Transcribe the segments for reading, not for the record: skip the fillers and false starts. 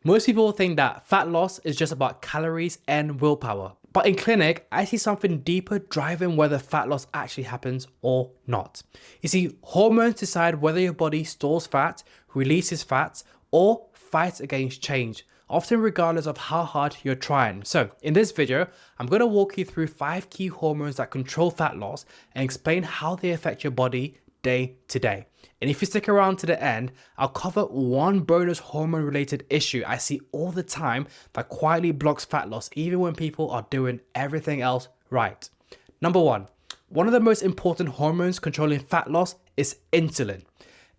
Most people think that fat loss is just about calories and willpower. But in clinic, I see something deeper driving whether fat loss actually happens or not. You see, hormones decide whether your body stores fat, releases fats, or fights against change, often regardless of how hard you're trying. So in this video, I'm going to walk you through 5 key hormones that control fat loss and explain how they affect your body day to day. And if you stick around to the end, I'll cover one bonus hormone related issue I see all the time that quietly blocks fat loss even when people are doing everything else right. Number one of the most important hormones controlling fat loss is insulin.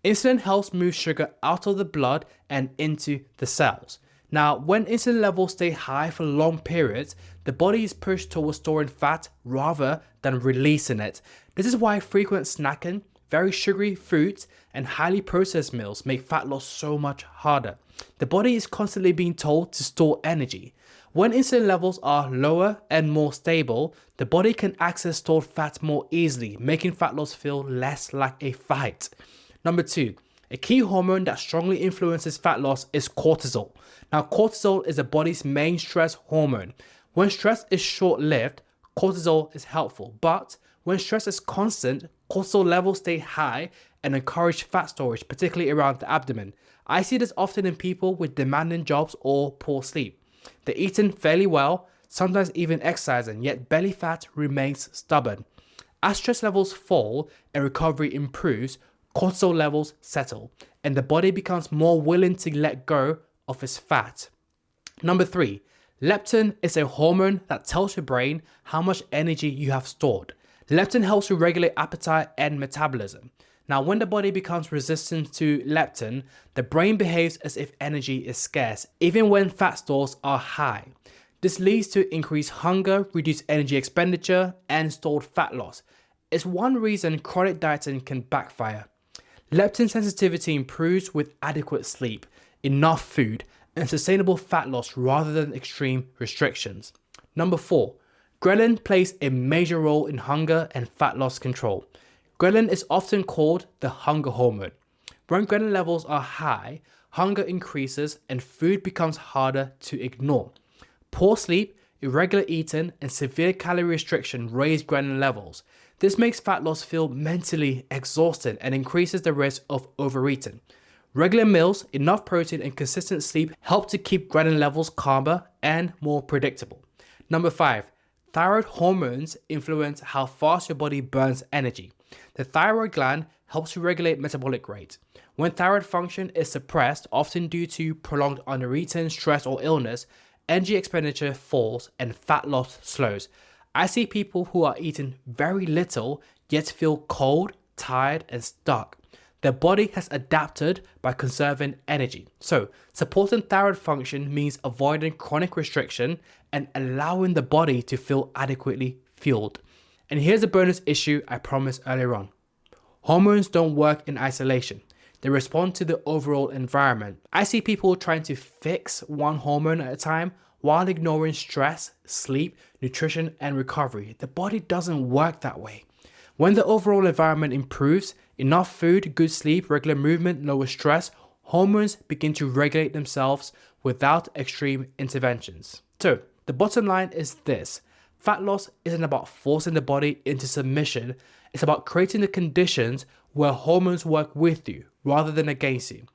Insulin helps move sugar out of the blood and into the cells. Now, when insulin levels stay high for long periods, the body is pushed towards storing fat rather than releasing it. This is why frequent snacking, very sugary foods, and highly processed meals make fat loss so much harder. The body is constantly being told to store energy. When insulin levels are lower and more stable, the body can access stored fat more easily, making fat loss feel less like a fight. Number 2, a key hormone that strongly influences fat loss is cortisol. Now, cortisol is the body's main stress hormone. When stress is short-lived, cortisol is helpful, but when stress is constant, cortisol levels stay high and encourage fat storage, particularly around the abdomen. I see this often in people with demanding jobs or poor sleep. They're eating fairly well, sometimes even exercising, yet belly fat remains stubborn. As stress levels fall and recovery improves, cortisol levels settle, and the body becomes more willing to let go of its fat. Number 3, leptin is a hormone that tells your brain how much energy you have stored. Leptin helps you regulate appetite and metabolism. Now, when the body becomes resistant to leptin, the brain behaves as if energy is scarce, even when fat stores are high. This leads to increased hunger, reduced energy expenditure, and stored fat loss. It's one reason chronic dieting can backfire. Leptin sensitivity improves with adequate sleep, enough food, and sustainable fat loss rather than extreme restrictions. Number 4, ghrelin plays a major role in hunger and fat loss control. Ghrelin is often called the hunger hormone. When ghrelin levels are high, hunger increases and food becomes harder to ignore. Poor sleep, irregular eating, and severe calorie restriction raise ghrelin levels. This makes fat loss feel mentally exhausting and increases the risk of overeating. Regular meals, enough protein, and consistent sleep help to keep ghrelin levels calmer and more predictable. Number 5, thyroid hormones influence how fast your body burns energy. The thyroid gland helps you regulate metabolic rate. When thyroid function is suppressed, often due to prolonged undereating, stress, or illness, energy expenditure falls and fat loss slows. I see people who are eating very little yet feel cold, tired, and stuck. Their body has adapted by conserving energy. So, supporting thyroid function means avoiding chronic restriction and allowing the body to feel adequately fueled. And here's a bonus issue I promised earlier on. Hormones don't work in isolation. They respond to the overall environment. I see people trying to fix one hormone at a time while ignoring stress, sleep, nutrition, and recovery. The body doesn't work that way. When the overall environment improves, enough food, good sleep, regular movement, lower stress, hormones begin to regulate themselves without extreme interventions. So, the bottom line is this. Fat loss isn't about forcing the body into submission. It's about creating the conditions where hormones work with you rather than against you.